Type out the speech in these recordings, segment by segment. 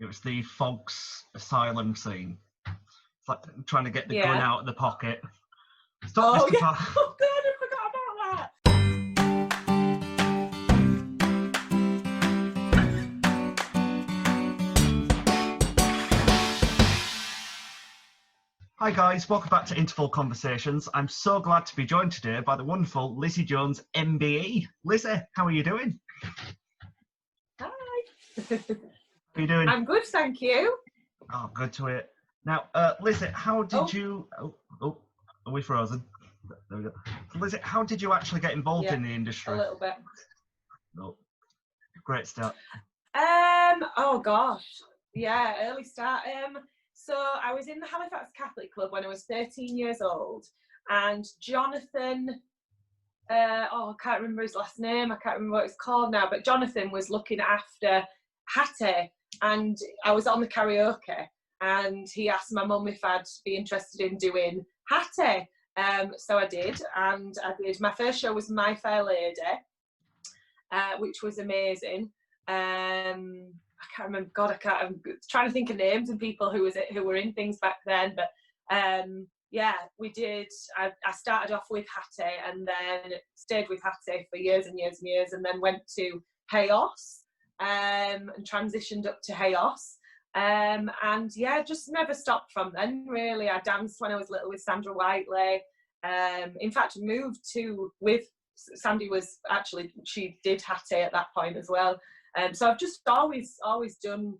It was the Fogs asylum scene. It's like trying to get the gun Yeah. out of the pocket. Stop, Oh, Mr. yeah. Fox. Oh, God, I forgot about that. Hi guys, welcome back to Interval Conversations. I'm so glad to be joined today by the wonderful Lizzie Jones MBE. Lizzie, how are you doing? Hi. How are you doing? I'm good, thank you. Oh, good to hear. Now, Lizzie, how did you... Oh, are we frozen? There we go. So, Lizzie, how did you actually get involved in the industry? A little bit. Oh, great start. Oh gosh, yeah, early start. So I was in the Halifax Catholic Club when I was 13 years old, and Jonathan, I can't remember his last name, I can't remember what it's called now, but Jonathan was looking after Hattie, and I was on the karaoke, and he asked my mum if I'd be interested in doing Hattie. So I did, and I did. My first show was My Fair Lady, which was amazing. I can't remember. God, I'm trying to think of names and people who were in things back then. But yeah, we did. I started off with Hattie and then stayed with Hattie for years and years and years, and then went to Hayos and transitioned up to Hayos. And yeah, just never stopped from then. Really, I danced when I was little with Sandra Whiteley. In fact, moved with Sandy was actually, she did Hattie at that point as well. So I've just always done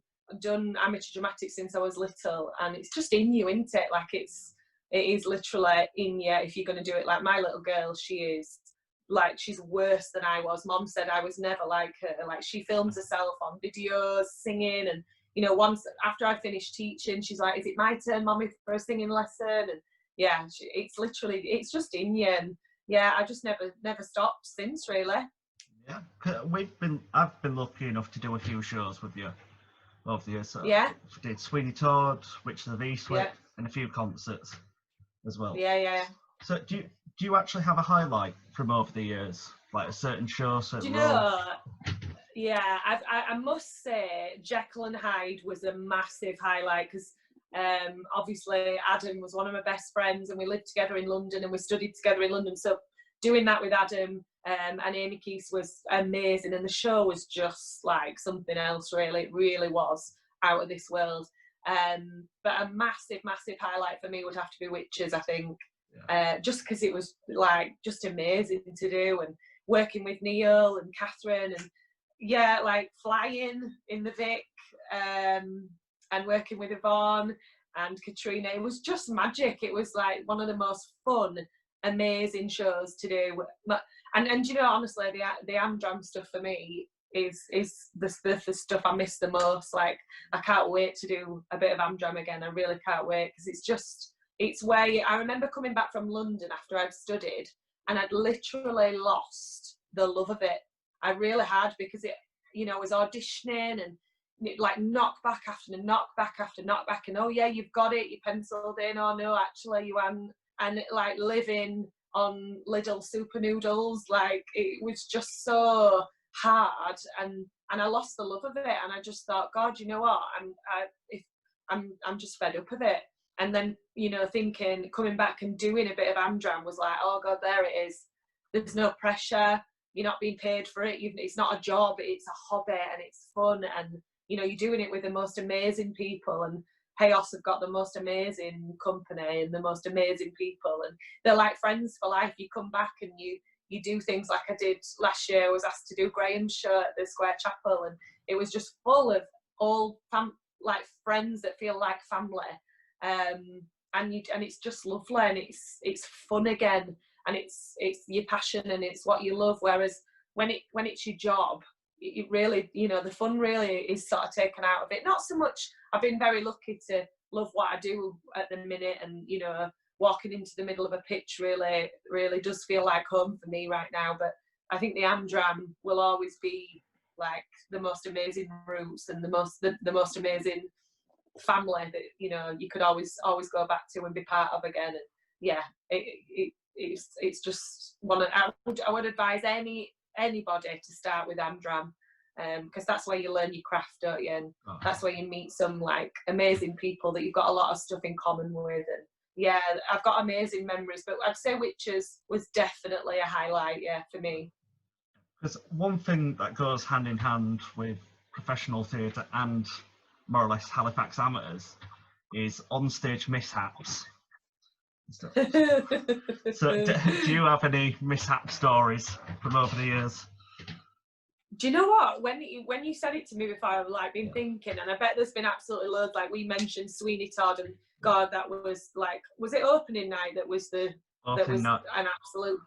amateur dramatics since I was little, and it's just in you, isn't it? Like it is literally in you if you're going to do it. Like my little girl, she's worse than I was. Mom said I was never like her. Like she films herself on videos singing, and you know, once after I finished teaching, she's like, "Is it my turn, Mommy, for a singing lesson?" And yeah, it's just in you. And yeah, I just never stopped since, really. Yeah, I've been lucky enough to do a few shows with you over the years. So Yeah. I did Sweeney Todd, Witches of Eastwick, Yeah. and a few concerts as well. Yeah. So do you actually have a highlight from over the years, like a certain show, certain role? Yeah, I must say Jekyll and Hyde was a massive highlight because obviously Adam was one of my best friends, and we lived together in London and we studied together in London. So doing that with Adam and Amy Keith was amazing, and the show was just like something else, really. It really was out of this world. But a massive highlight for me would have to be Witches, I think. Yeah. Just because it was like just amazing to do, and working with Neil and Catherine, and yeah, like flying in the Vic, and working with Yvonne and Katrina. It was just magic. It was like one of the most fun, amazing shows to do. And you know, honestly, the Amdram stuff for me is the stuff I miss the most. Like I can't wait to do a bit of Amdram again. I really can't wait, because it's where I remember coming back from London after I'd studied, and I'd literally lost the love of it. I really had, because it, you know, was auditioning and like knockback after knockback, and oh yeah, you've got it, you penciled in, oh no, actually you haven't, and like living on little super noodles, like it was just so hard, and I lost the love of it, and I just thought, God, you know what, I'm just fed up of it. And then, you know, thinking, coming back and doing a bit of Amdram was like, oh God, there it is. There's no pressure. You're not being paid for it. It's not a job. It's a hobby, and it's fun. And, you know, you're doing it with the most amazing people. And Hayos have got the most amazing company and the most amazing people. And they're like friends for life. You come back and you do things like I did last year. I was asked to do Graham's show at the Square Chapel. And it was just full of all like friends that feel like family. And it's just lovely, and it's fun again, and it's your passion, and it's what you love. Whereas when it's your job, it really, you know, the fun really is sort of taken out of it. Not so much. I've been very lucky to love what I do at the minute, and you know, walking into the middle of a pitch really does feel like home for me right now. But I think the Amdram will always be like the most amazing roots and the most amazing family that, you know, you could always go back to and be part of again. And yeah, it's just one of, I would advise anybody to start with Amdram. because that's where you learn your craft, don't you? And that's where you meet some like amazing people that you've got a lot of stuff in common with. And yeah, I've got amazing memories, but I'd say Witches was definitely a highlight, yeah, for me. Because one thing that goes hand in hand with professional theatre and more or less Halifax amateurs is onstage mishaps. So do you have any mishap stories from over the years? Do you know what? When you said it to me before, I've like been thinking, and I bet there's been absolutely loads. Like we mentioned Sweeney Todd, and God, that was like, was it opening night that was an absolute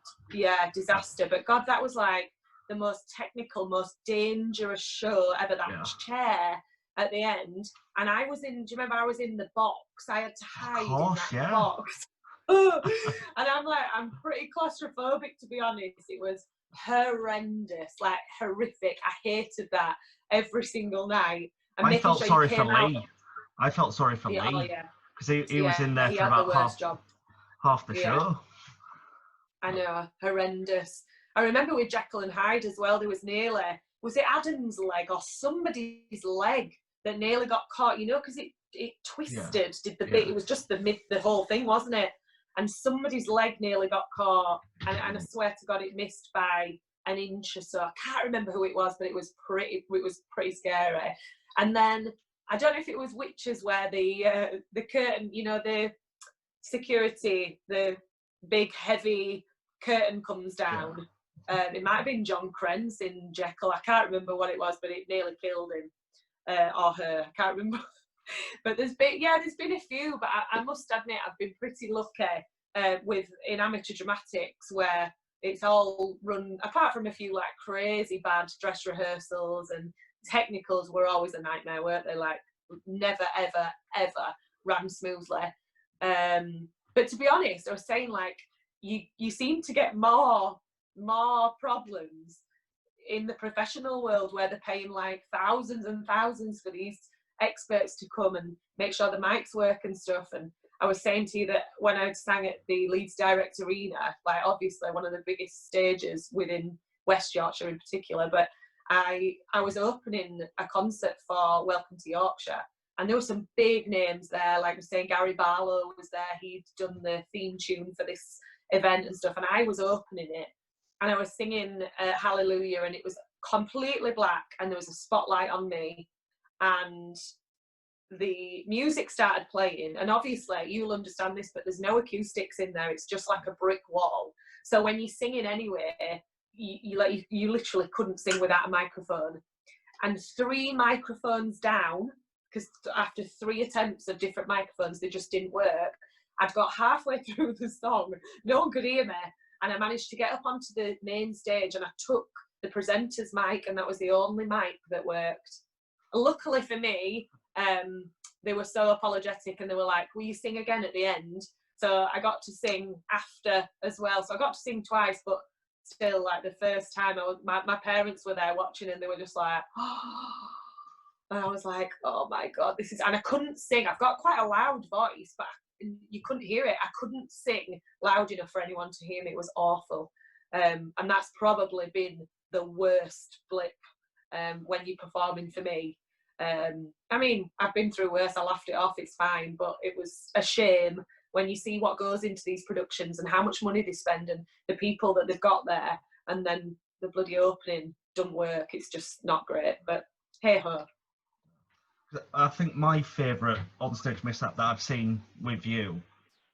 disaster? But God, that was like the most technical, most dangerous show ever. That chair at the end, and I was in. Do you remember I was in the box? I had to hide in that box. And I'm like, I'm pretty claustrophobic, to be honest. It was horrendous, like horrific. I hated that every single night. And I felt sorry for Lee. I felt sorry for Lee because he was in there for about half the show. I know, horrendous. I remember with Jekyll and Hyde as well, there was nearly, was it Adam's leg or somebody's leg that nearly got caught, you know, because it twisted, did the bit, it was just the whole thing, wasn't it? And somebody's leg nearly got caught, and I swear to God, it missed by an inch or so. I can't remember who it was, but it was pretty scary. And then I don't know if it was Witches where the curtain, you know, the security, the big heavy curtain comes down. It might have been John Krentz in Jekyll. I can't remember what it was, but it nearly killed him or her. I can't remember. But there's been a few, but I must admit I've been pretty lucky in amateur dramatics where it's all run, apart from a few like crazy bad dress rehearsals, and technicals were always a nightmare, weren't they? Like never ever ran smoothly. But to be honest, I was saying like you seem to get more problems in the professional world where they're paying like thousands and thousands for these experts to come and make sure the mics work and stuff. And I was saying to you that when I sang at the Leeds Direct Arena, like obviously one of the biggest stages within West Yorkshire in particular, but I was opening a concert for Welcome to Yorkshire, and there were some big names there, like I was saying, Gary Barlow was there, he'd done the theme tune for this event and stuff, and I was opening it, and I was singing Hallelujah, and it was completely black, and there was a spotlight on me, and the music started playing, and obviously you'll understand this, but there's no acoustics in there, it's just like a brick wall. So when you're singing anyway, you literally couldn't sing without a microphone. And 3 microphones down, because after 3 attempts of different microphones, they just didn't work. I'd got halfway through the song, no one could hear me, and I managed to get up onto the main stage, and I took the presenter's mic, and that was the only mic that worked. Luckily for me, they were so apologetic, and they were like, will you sing again at the end? So I got to sing after as well. So I got to sing twice, but still, like the first time, my parents were there watching, and they were just like, oh. And I was like, oh my God, this is, and I couldn't sing. I've got quite a loud voice, but you couldn't hear it. I couldn't sing loud enough for anyone to hear me. It was awful. And that's probably been the worst blip when you're performing for me. I mean, I've been through worse. I laughed it off. It's fine, but it was a shame when you see what goes into these productions and how much money they spend and the people that they've got there, and then the bloody opening doesn't work. It's just not great. But hey ho. I think my favourite onstage mishap that I've seen with you,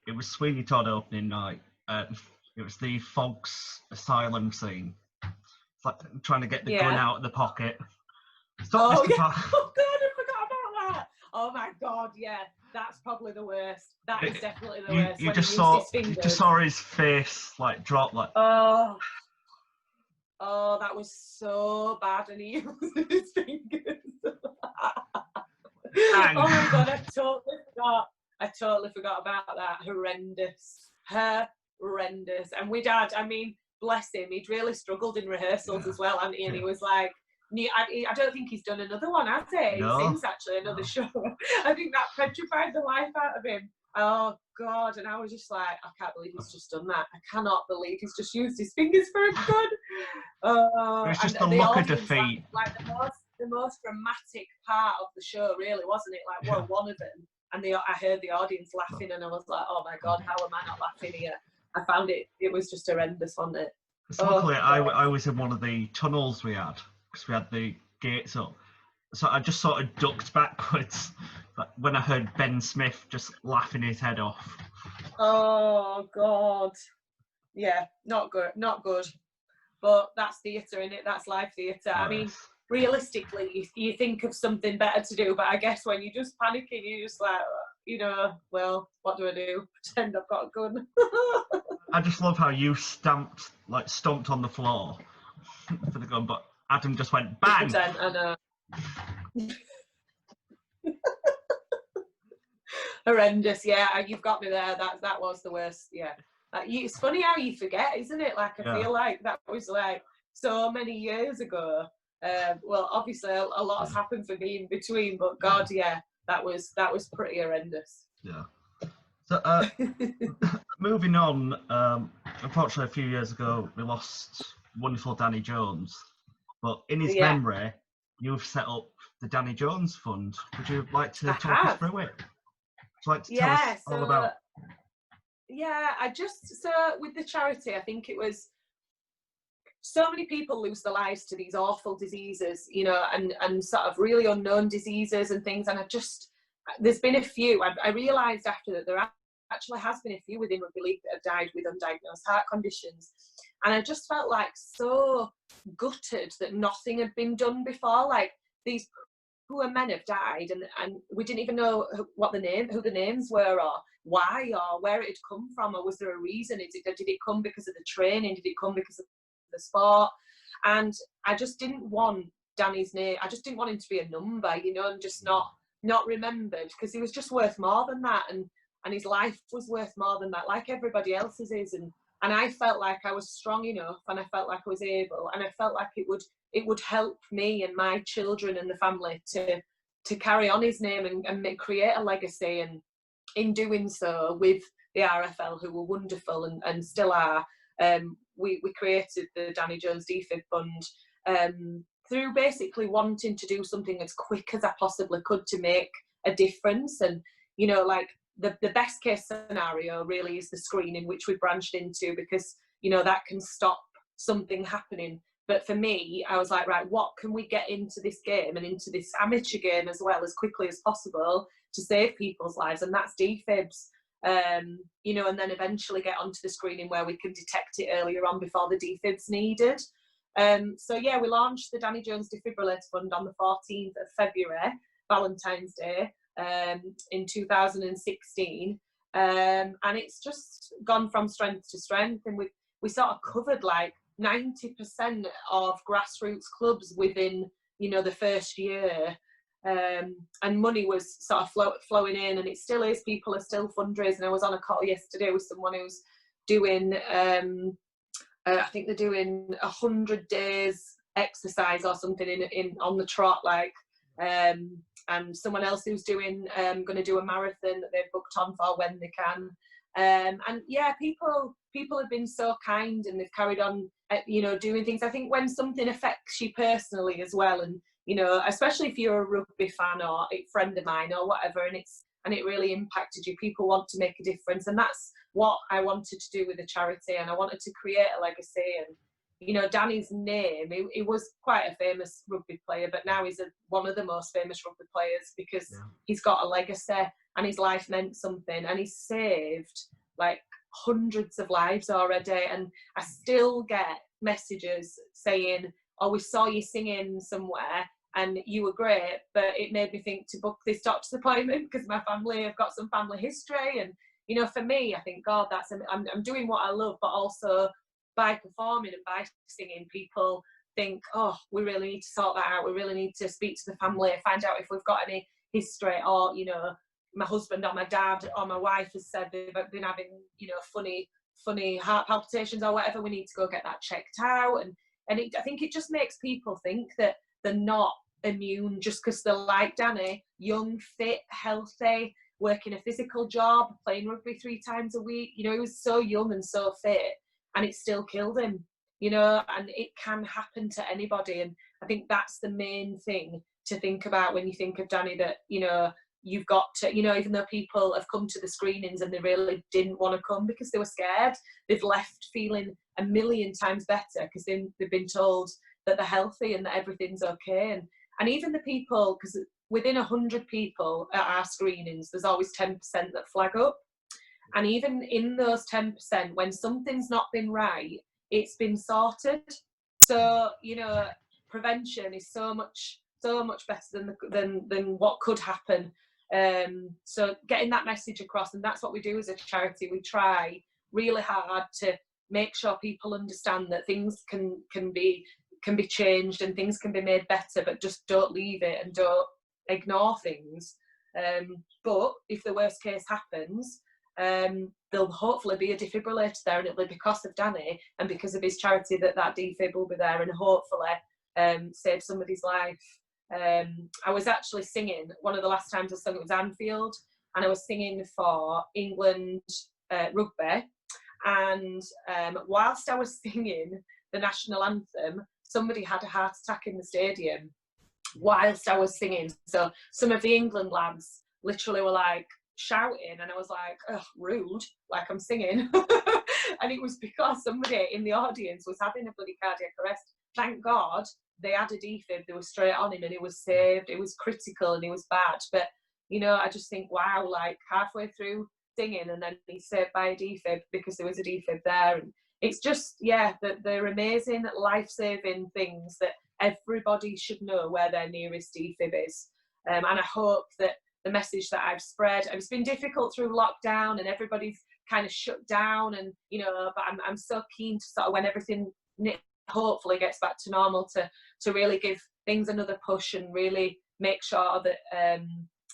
it was Sweeney Todd opening night. It was the Folks Asylum scene. It's like trying to get the gun out of the pocket. Stop, Mr. Oh God, I forgot about that. Oh my God, yeah, that's probably the worst. That is definitely the worst. You just saw his face like drop, like. Oh, that was so bad, and he used his fingers. Oh my God, I totally forgot about that. Horrendous. And with Dad, I mean, bless him, he'd really struggled in rehearsals as well, and he was like, I don't think he's done another one, has he? No. Since actually another show. I think that petrified the life out of him. Oh God, and I was just like, I can't believe he's just done that. I cannot believe he's just used his fingers for a gun. It was just the the look of audience, defeat. like the most dramatic part of the show, really, wasn't it? Like, well, one of them, and I heard the audience laughing, and I was like, oh my God, how am I not laughing here? I found it was just horrendous, wasn't it? So luckily, I was in one of the tunnels we had, because we had the gates up. So I just sort of ducked backwards when I heard Ben Smith just laughing his head off. Oh God, yeah, not good. But that's theatre, innit? That's live theatre. I mean, realistically, you think of something better to do, but I guess when you're just panicking, you're just like, you know, well, what do I do? Pretend I've got a gun. I just love how you stomped on the floor for the gun, but Adam just went bang. Pretend, I know. Horrendous, yeah. You've got me there. That was the worst, yeah. It's funny how you forget, isn't it? Like, I feel like that was like so many years ago. Well, obviously a lot has happened for me in between, but God, yeah, that was pretty horrendous. Yeah. So moving on, unfortunately a few years ago we lost wonderful Danny Jones, but in his memory you've set up the Danny Jones Fund. Would you like to talk us through it? Would you like to tell us all about? Yeah, so with the charity, I think it was, so many people lose their lives to these awful diseases, you know, and sort of really unknown diseases and things. And there's been a few. I realised after that there actually has been a few within rugby league that have died with undiagnosed heart conditions. And I just felt like so gutted that nothing had been done before. Like, these poor men have died, and we didn't even know who the names were, or why, or where it had come from, or was there a reason? Did it come because of the training? Did it come because of the sport? And I just didn't want Danny's name. I just didn't want him to be a number, you know, and just not remembered, because he was just worth more than that, and his life was worth more than that, like everybody else's is. And I felt like I was strong enough, and I felt like I was able, and I felt like it would help me and my children and the family to carry on his name and create a legacy. And in doing so, with the RFL, who were wonderful and still are, we created the Danny Jones DFib Fund through basically wanting to do something as quick as I possibly could to make a difference. And, you know, like, the best case scenario really is the screening, which we branched into, because, you know, that can stop something happening. But for me, I was like, right, what can we get into this game and into this amateur game as well as quickly as possible to save people's lives? And that's defibs. You know, and then eventually get onto the screening where we can detect it earlier on before the defib's needed. So yeah, we launched the Danny Jones Defibrillator Fund on the 14th of February, Valentine's Day, in 2016. And it's just gone from strength to strength, and we sort of covered like 90% of grassroots clubs within, you know, the first year. And money was sort of flowing in, and it still is. People are still fundraising. I was on a call yesterday with someone who's doing, I think they're doing 100 days exercise or something in on the trot, like, and someone else who's doing going to do a marathon that they've booked on for when they can. And yeah, people have been so kind, and they've carried on, you know, doing things. I think when something affects you personally as well, and, you know, especially if you're a rugby fan or a friend of mine or whatever, and it really impacted you, people want to make a difference. And that's what I wanted to do with the charity, and I wanted to create a legacy. And, you know, Danny's name, he was quite a famous rugby player, but now he's one of the most famous rugby players, because he's got a legacy and his life meant something, and he's saved like hundreds of lives already. And I still get messages saying, oh, we saw you singing somewhere and you were great, but it made me think to book this doctor's appointment because my family have got some family history. And, you know, for me, I think, God, I'm doing what I love, but also by performing and by singing, people think, oh, we really need to sort that out. We really need to speak to the family, find out if we've got any history, or, you know, my husband or my dad or my wife has said they've been having, you know, funny heart palpitations or whatever. We need to go get that checked out. And I think it just makes people think that they're not immune just because they're like Danny, young, fit, healthy, working a physical job, playing rugby 3 times a week. You know, he was so young and so fit, and it still killed him, you know, and it can happen to anybody. And I think that's the main thing to think about when you think of Danny, that, you know, you've got to, you know, even though people have come to the screenings and they really didn't want to come because they were scared, they've left feeling a million times better because they've been told that they're healthy and that everything's okay. And even the people, because within 100 people at our screenings, there's always 10% that flag up. And even in those 10%, when something's not been right, it's been sorted. So, you know, prevention is so much better than what could happen. So getting that message across, and that's what we do as a charity. We try really hard to make sure people understand that things can be changed and things can be made better, but just don't leave it and don't ignore things. But if the worst case happens, there'll hopefully be a defibrillator there, and it'll be because of Danny and because of his charity that defib will be there, and hopefully save somebody's life. I was actually singing, one of the last times I sung, it was Anfield, and I was singing for England rugby, and whilst I was singing the national anthem, somebody had a heart attack in the stadium whilst I was singing. So some of the England lads literally were like shouting, and I was like, ugh, rude, like I'm singing. And it was because somebody in the audience was having a bloody cardiac arrest. Thank God they had a defib, they were straight on him and he was saved. It was critical and he was bad. But, you know, I just think, wow, like halfway through singing and then he's saved by a defib because there was a defib there. And it's just, yeah, they're amazing life-saving things that everybody should know where their nearest defib is. And I hope that the message that I've spread, and it's been difficult through lockdown and everybody's kind of shut down, and, you know, but I'm so keen to sort of, when everything hopefully gets back to normal, to really give things another push and really make sure that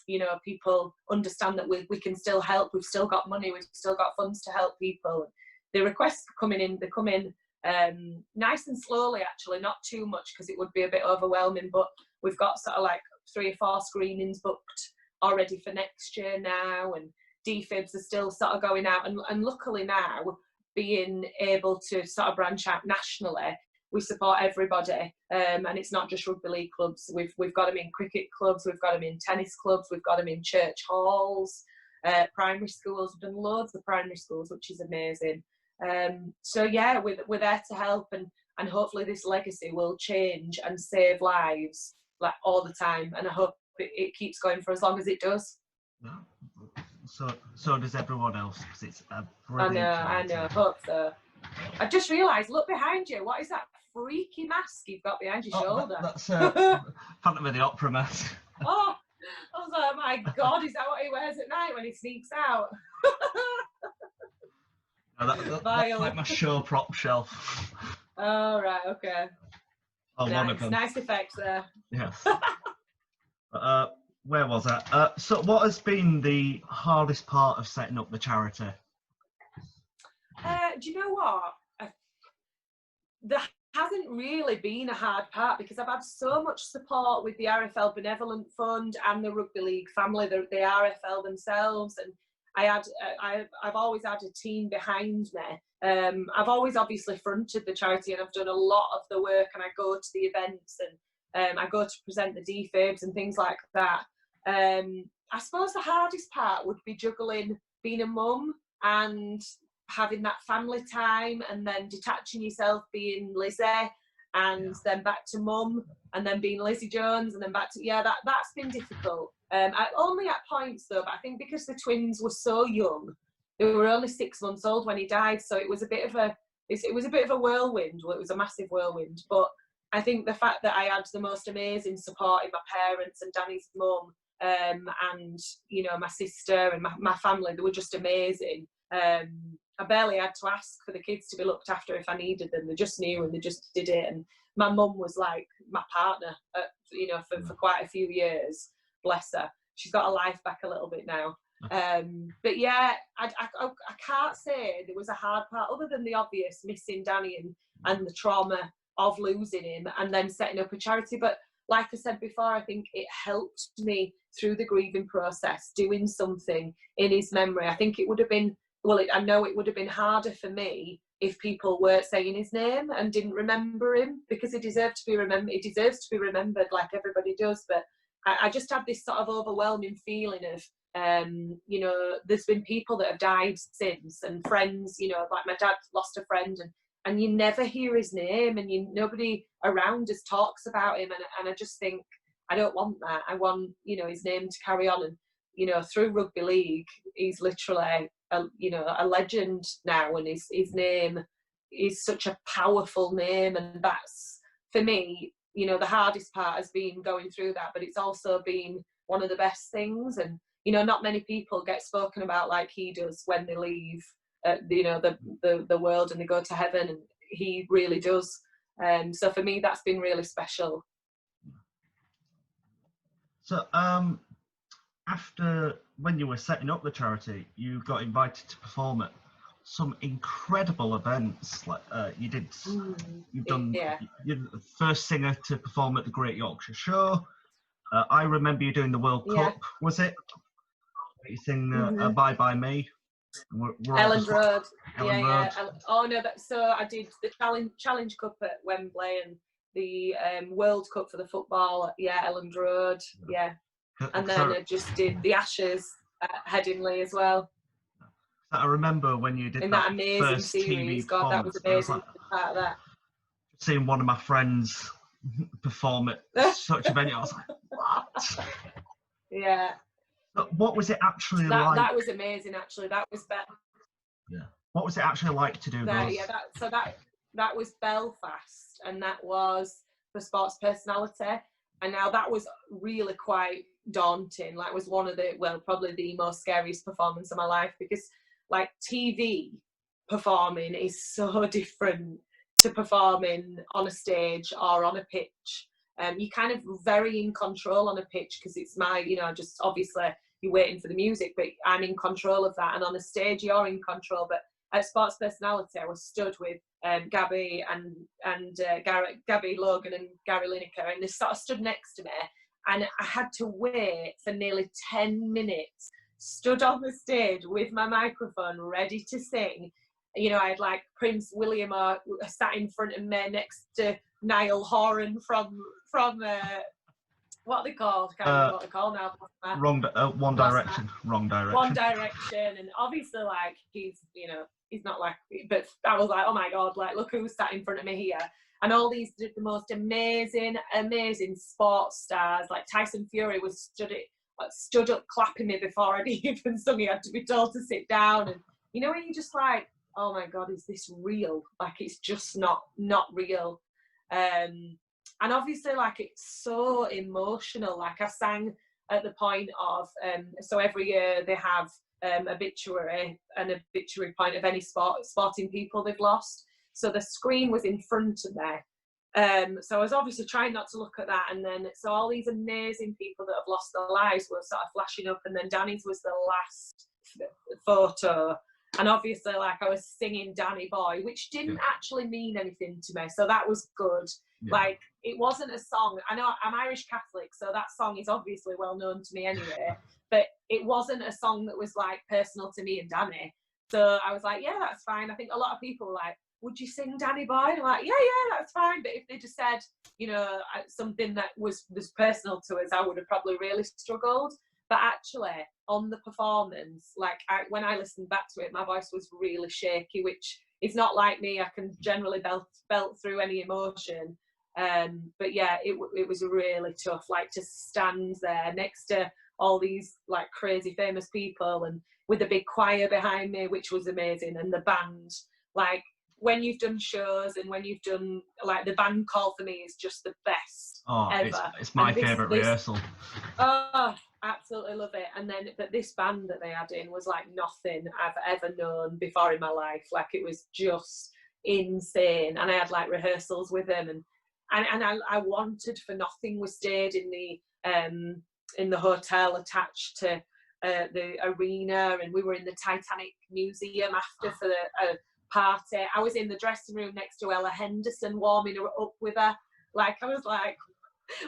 you know, people understand that we can still help. We've still got money, we've still got funds to help people. The requests coming in, they come in nice and slowly, actually, not too much because it would be a bit overwhelming, but we've got sort of like 3 or 4 screenings booked already for next year now, and defibs are still sort of going out, and luckily now, being able to sort of branch out nationally, we support everybody, and it's not just rugby league clubs. We've got them in cricket clubs, we've got them in tennis clubs, we've got them in church halls, primary schools. We've done loads of primary schools, which is amazing. So yeah, we're there to help, and hopefully this legacy will change and save lives like all the time, and I hope it keeps going for as long as it does. Yeah. So does everyone else, because it's a brilliant I know, hope so. I just realised, look behind you, what is that freaky mask you've got behind your shoulder? That's Phantom of the Opera mask. Oh, I was like, my God, is that what he wears at night when he sneaks out? No, that's like my show prop shelf. Oh, right, okay. Oh, nice, one of them. Nice effects there. Yes. Where was that? So what has been the hardest part of setting up the charity? Do you know what? There hasn't really been a hard part, because I've had so much support with the RFL Benevolent Fund and the Rugby League family, the RFL themselves, and I've always had a team behind me. I've always obviously fronted the charity, and I've done a lot of the work, and I go to the events, and I go to present the defibs and things like that. I suppose the hardest part would be juggling being a mum and having that family time, and then detaching yourself, being Lizzie, and then back to mum, and then being Lizzie Jones, and then back to, yeah, that's been difficult. Only at points though, but I think because the twins were so young, they were only 6 months old when he died, so it was a bit of a whirlwind. Well, it was a massive whirlwind, but I think the fact that I had the most amazing support in my parents and Danny's mum, and, you know, my sister and my family, they were just amazing. I barely had to ask for the kids to be looked after if I needed them. They just knew and they just did it. And my mum was like my partner, you know, for quite a few years. Bless her. She's got her life back a little bit now. But yeah, I can't say there was a hard part other than the obvious missing Danny and the trauma of losing him and then setting up a charity. But like I said before, I think it helped me through the grieving process, doing something in his memory. I think it would have been, well, I know it would have been harder for me if people weren't saying his name and didn't remember him, because he deserved to be remembered. He deserves to be remembered like everybody does. But I just had this sort of overwhelming feeling of, you know, there's been people that have died since, and friends, you know, like my dad lost a friend, and you never hear his name, and nobody around us talks about him. And I just think, I don't want that. I want, you know, his name to carry on. And, you know, through rugby league, he's literally, you know, a legend now, and his name is such a powerful name. And that's, for me, you know, the hardest part has been going through that, but it's also been one of the best things. And, you know, not many people get spoken about like he does when they leave, you know, the world and they go to heaven, and he really does. So for me, that's been really special. So after, when you were setting up the charity, you got invited to perform at some incredible events. Like you've done, you're the first singer to perform at the Great Yorkshire Show. I remember you doing the World Cup, was it? You sing Bye Bye Me. Ellen Road. Ellen Road. Oh no, so I did the Challenge Cup at Wembley, and the World Cup for the football. Yeah, Ellen Road. Yeah, and then I just did the Ashes at Headingley as well. I remember when you did that amazing first series. TV God, that was amazing. Like, part of that. Seeing one of my friends perform at such a venue, I was like, what? Yeah. But what was it actually like? That was amazing. Actually, that was better. Yeah. What was it actually like to do those? Yeah. That was Belfast, and that was for sports personality. And now that was really quite daunting. Like, was one of the, well, probably the most scariest performance of my life, because like TV performing is so different to performing on a stage or on a pitch. You're kind of very in control on a pitch, because it's my, you know, just obviously you're waiting for the music, but I'm in control of that. And on a stage, you're in control. But at Sports Personality, I was stood with Gabby and Gabby Logan and Gary Lineker, and they sort of stood next to me, and I had to wait for nearly 10 minutes, stood on the stage with my microphone ready to sing. You know, I had like Prince William sat in front of me next to Niall Horan from what are they called? Can't remember what they're called now. One Direction. Wrong Direction. One Direction, and obviously, like, he's, you know, he's not like, but I was like, oh my God, like, look who's sat in front of me here. And all these the most amazing sports stars, like Tyson Fury was stood up clapping me before I'd even sung. He had to be told to sit down. And you know, when you're just like, oh my God, is this real? Like, it's just not real. And obviously, like, it's so emotional. Like, I sang at the point of, so every year they have an obituary point of any sporting people they've lost. So the screen was in front of me. So I was obviously trying not to look at that. And then, so all these amazing people that have lost their lives were sort of flashing up. And then Danny's was the last photo. And obviously, like, I was singing Danny Boy, which didn't actually mean anything to me. So that was good. Yeah. Like, it wasn't a song. I know I'm Irish Catholic, so that song is obviously well known to me anyway. But it wasn't a song that was, like, personal to me and Danny. So I was like, yeah, that's fine. I think a lot of people were like, would you sing Danny Boy? And I'm like, yeah, that's fine. But if they just said, you know, something that was personal to us, I would have probably really struggled. But actually, on the performance, like, when I listened back to it, my voice was really shaky, which is not like me. I can generally belt through any emotion. But yeah, it was really tough, like, to stand there next to all these, like, crazy famous people, and with a big choir behind me, which was amazing, and the band. Like, when you've done shows and when you've done, like, the band call for me is just the best ever. It's my favourite rehearsal. Oh, absolutely love it. And then, but this band that they had in was like nothing I've ever known before in my life. Like, it was just insane. And I had, like, rehearsals with them, and I wanted for nothing. We stayed in the hotel attached to the arena, and we were in the Titanic Museum after for the party. I was in the dressing room next to Ella Henderson, warming her up with her. Like, I was like,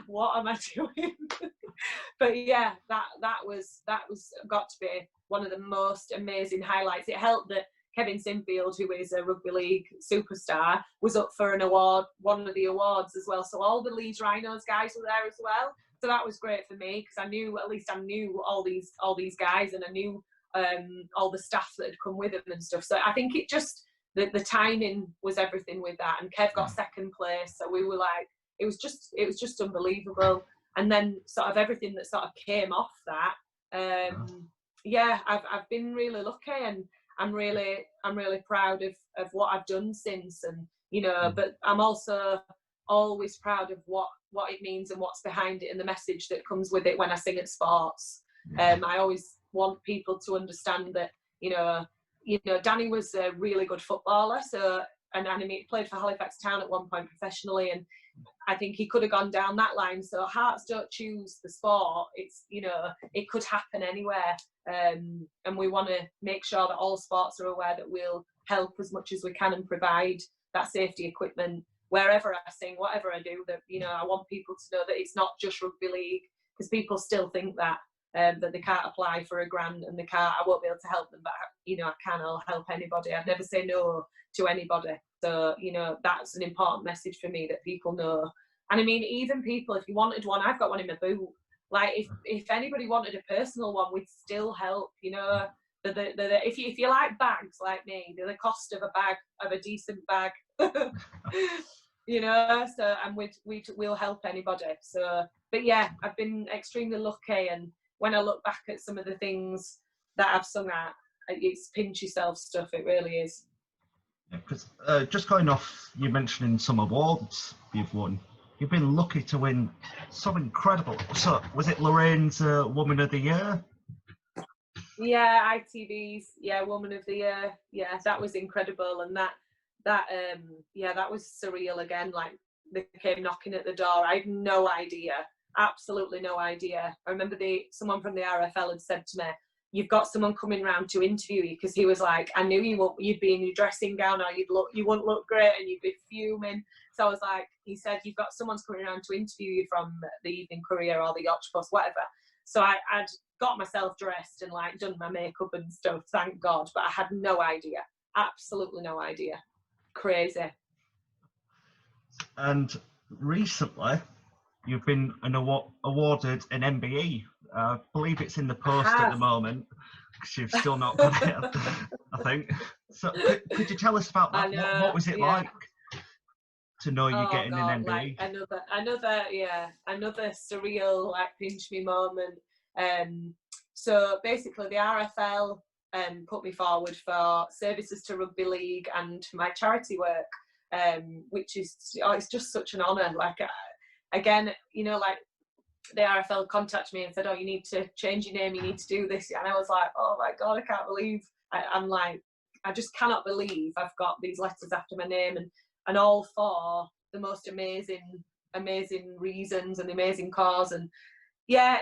what am I doing? But yeah, that was got to be one of the most amazing highlights. It helped that Kevin Sinfield, who is a rugby league superstar, was up for an award, one of the awards as well. So all the Leeds Rhinos guys were there as well. So that was great for me because I knew all these guys, and I knew all the staff that had come with them and stuff. So I think it just the timing was everything with that. And Kev got second place, so we were like, it was just unbelievable. And then sort of everything that sort of came off that. Yeah, I've been really lucky, and I'm really proud of what I've done since, and you know, but I'm also always proud of what it means and what's behind it and the message that comes with it when I sing at sports. I always want people to understand that, you know, Danny was a really good footballer, so and he played for Halifax Town at one point professionally, and I think he could have gone down that line. So hearts don't choose the sport. It's, you know, it could happen anywhere. And we want to make sure that all sports are aware that we'll help as much as we can and provide that safety equipment wherever I sing, whatever I do. That, you know, I want people to know that it's not just rugby league, because people still think that that they can't apply for a grant and I won't be able to help them, but you know, I'll help anybody. I'd never say no to anybody. So, you know, that's an important message for me, that people know. And I mean, even people, if you wanted one, I've got one in my boot. Like, if anybody wanted a personal one, we'd still help, you know. If you like bags like me, they're the cost of a decent bag. You know, so, and we'll help anybody. So, but yeah, I've been extremely lucky, and when I look back at some of the things that I've sung at, it's pinch yourself stuff, it really is. Yeah, because just going off, you mentioning some awards you've won. You've been lucky to win some incredible. So, was it Lorraine's Woman of the Year? Yeah, ITV's Woman of the Year. Yeah, that was incredible, and that was surreal again. Like, they came knocking at the door. I had no idea, absolutely no idea. I remember someone from the RFL had said to me, "You've got someone coming round to interview you," because he was like, "I knew you'd be in your dressing gown, or you wouldn't look great, and you'd be fuming." So I was like, he said, "You've got someone's coming around to interview you from the Evening Courier or the Yorkshire Post, whatever." So I'd got myself dressed and like done my makeup and stuff, thank God, but I had no idea, absolutely no idea. Crazy. And recently, you've been awarded an MBE. I believe it's in the post at the moment, because you've still not got it, I think. So could you tell us about that? What was it like to know you're getting an MBE? Like another surreal, like, pinch me moment. So basically the RFL put me forward for services to rugby league and my charity work, which is, it's just such an honour. Like, again, you know, like, the RFL contacted me and said, "Oh, you need to change your name, you need to do this," and I was like, "Oh my God, I can't believe," I'm like, I just cannot believe I've got these letters after my name, and all for the most amazing reasons and the amazing cause. And yeah,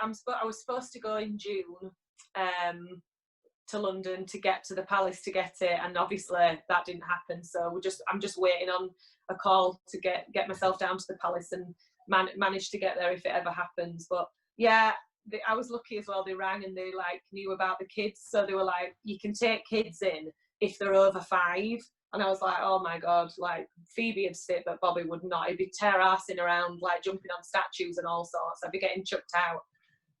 I was supposed to go in June to London to get to the Palace to get it, and obviously that didn't happen. So I'm just waiting on a call to get myself down to the Palace and manage to get there if it ever happens. But yeah, I was lucky as well. They rang and they like knew about the kids, so they were like, "You can take kids in if they're over 5." And I was like, "Oh my God!" Like, Phoebe would sit, but Bobby would not. He'd be tear-assing around, like jumping on statues and all sorts. I'd be getting chucked out.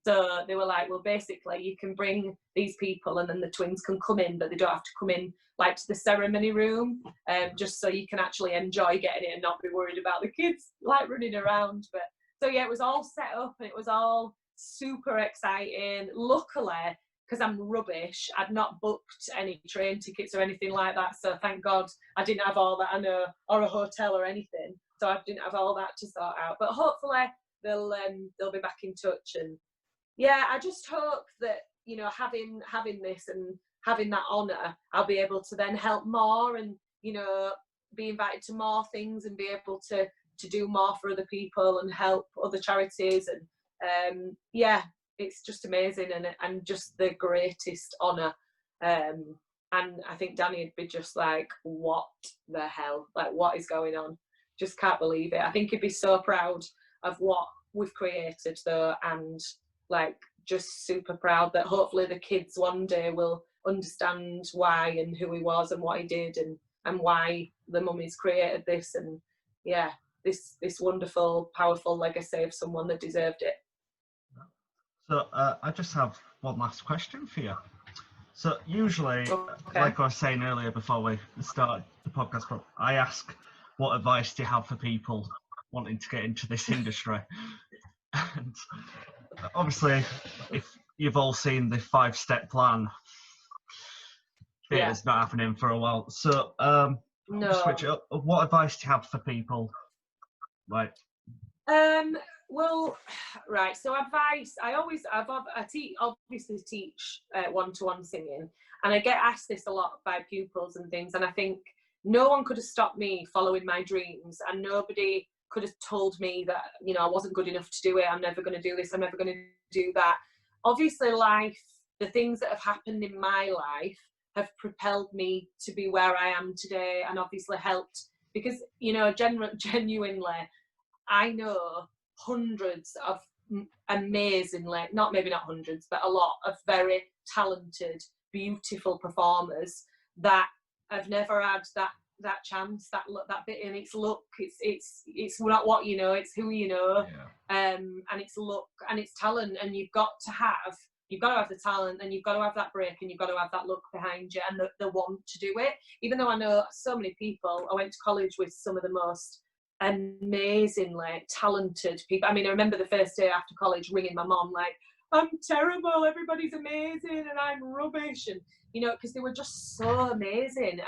So they were like, "Well, basically, you can bring these people, and then the twins can come in, but they don't have to come in like to the ceremony room, just so you can actually enjoy getting it and not be worried about the kids like running around." But so yeah, it was all set up and it was all super exciting. Luckily, because I'm rubbish, I'd not booked any train tickets or anything like that. So thank God I didn't have all that, or a hotel or anything. So I didn't have all that to sort out. But hopefully they'll be back in touch. And yeah, I just hope that, you know, having this and having that honour, I'll be able to then help more, and, you know, be invited to more things and be able to do more for other people and help other charities. And yeah, it's just amazing and just the greatest honour. And I think Danny would be just like, "What the hell? Like, what is going on?" Just can't believe it. I think he'd be so proud of what we've created though, and like just super proud that hopefully the kids one day will understand why and who he was and what he did, and why the mummies created this, and yeah, this wonderful, powerful legacy of someone that deserved it. So I just have one last question for you. So usually, Okay. like I was saying earlier before we started the podcast, I ask, what advice do you have for people wanting to get into this industry? And obviously, if you've all seen the 5-step plan, it's not happening for a while. So No. switch it up. What advice do you have for people? Like, well, right. So advice. I obviously teach one-to-one singing, and I get asked this a lot by pupils and things. And I think no one could have stopped me following my dreams, and nobody could have told me that, you know, I wasn't good enough to do it. I'm never going to do this. I'm never going to do that. Obviously, life, the things that have happened in my life have propelled me to be where I am today, and obviously helped, because, you know, genuinely, I know hundreds of amazingly, maybe not hundreds, but a lot of very talented, beautiful performers that have never had that chance, that bit, and it's luck. It's not what you know, it's who you know, and it's luck and it's talent, and you've got to have the talent, and you've got to have that break, and you've got to have that luck behind you, and the want to do it. Even though I know so many people, I went to college with some of the most amazingly talented people. I mean, I remember the first day after college ringing my mom like, I'm terrible, everybody's amazing and I'm rubbish, and you know, because they were just so amazing,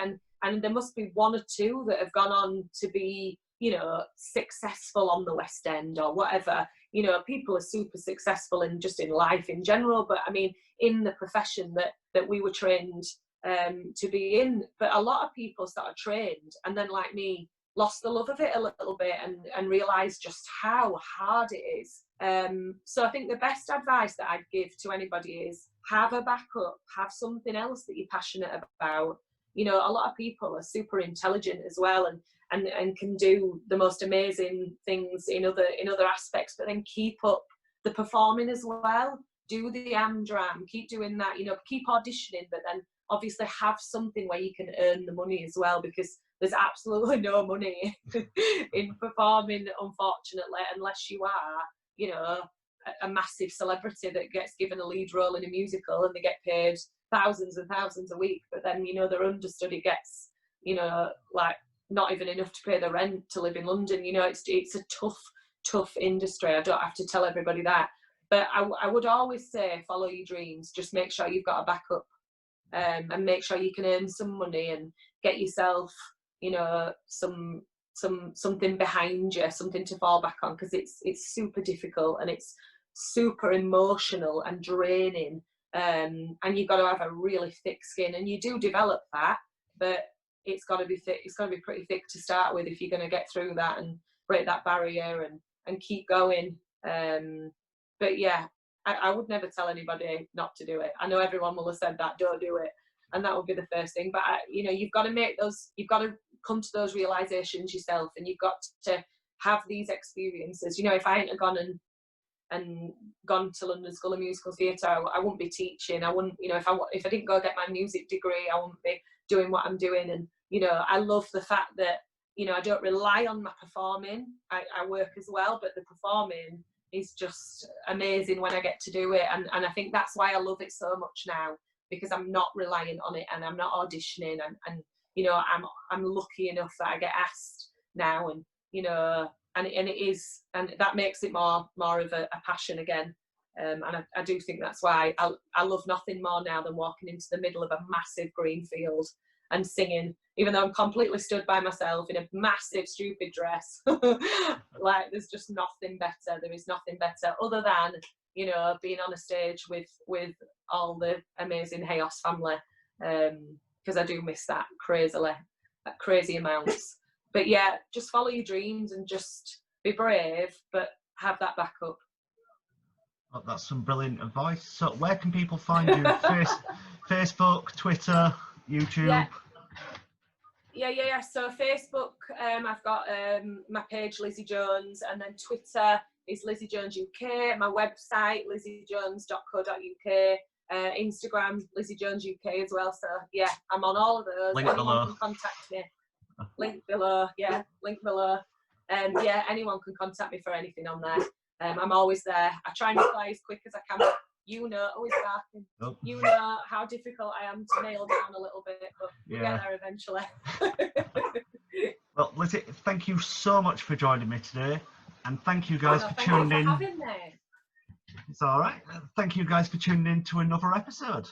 and there must be one or two that have gone on to be, you know, successful on the West End or whatever. You know, people are super successful in just in life in general, but I mean in the profession that we were trained to be in. But a lot of people started trained and then, like me, lost the love of it a little bit, and realised just how hard it is. So I think the best advice that I'd give to anybody is have a backup, have something else that you're passionate about. You know, a lot of people are super intelligent as well, and can do the most amazing things in other aspects, but then keep up the performing as well. Do the dram, keep doing that, you know, keep auditioning, but then obviously have something where you can earn the money as well, because there's absolutely no money in performing, unfortunately, unless you are, you know, a massive celebrity that gets given a lead role in a musical and they get paid thousands and thousands a week, but then, you know, their understudy gets, you know, like not even enough to pay the rent to live in London. You know, it's a tough industry. I don't have to tell everybody that, but I would always say follow your dreams. Just make sure you've got a backup, and make sure you can earn some money and get yourself, you know, something behind you, something to fall back on, because it's super difficult and it's super emotional and draining, and you've got to have a really thick skin, and you do develop that, but it's got to be thick. It's got to be pretty thick to start with if you're going to get through that and break that barrier and keep going. But yeah, I would never tell anybody not to do it. I know everyone will have said that, don't do it, and that would be the first thing. But you know, you've got to come to those realizations yourself, and you've got to have these experiences. You know, if I hadn't gone and gone to London School of Musical Theatre, I wouldn't be teaching. I wouldn't, you know, if I didn't go get my music degree, I wouldn't be doing what I'm doing. And you know, I love the fact that, you know, I don't rely on my performing. I work as well, but the performing is just amazing when I get to do it, and I think that's why I love it so much now, because I'm not relying on it, and I'm not auditioning, and you know, I'm lucky enough that I get asked now, and you know, and it is, and that makes it more of a passion again, and I do think that's why I love nothing more now than walking into the middle of a massive green field and singing, even though I'm completely stood by myself in a massive stupid dress. Like, there's just nothing better. There is nothing better other than, you know, being on a stage with all the amazing Hayos family, because I do miss that crazily, at crazy amounts. But yeah, just follow your dreams and just be brave, but have that backup. Oh, that's some brilliant advice. So where can people find you? Facebook, Twitter, YouTube? Yeah. So Facebook, I've got my page Lizzie Jones, and then Twitter is Lizzie Jones UK. My website lizziejones.co.uk. Instagram Lizzie Jones UK as well. So yeah, I'm on all of those. Link Anyone below. can contact me. Link below. Yeah, link below. Yeah, anyone can contact me for anything on there. I'm always there. I try and reply as quick as I can. You know, always barking. Oh. You know how difficult I am to nail down a little bit, but we'll get there eventually. Well, Lizzie, thank you so much for joining me today, and thank you guys for tuning in. Thank you for having me. It's all right. Thank you guys for tuning in to another episode.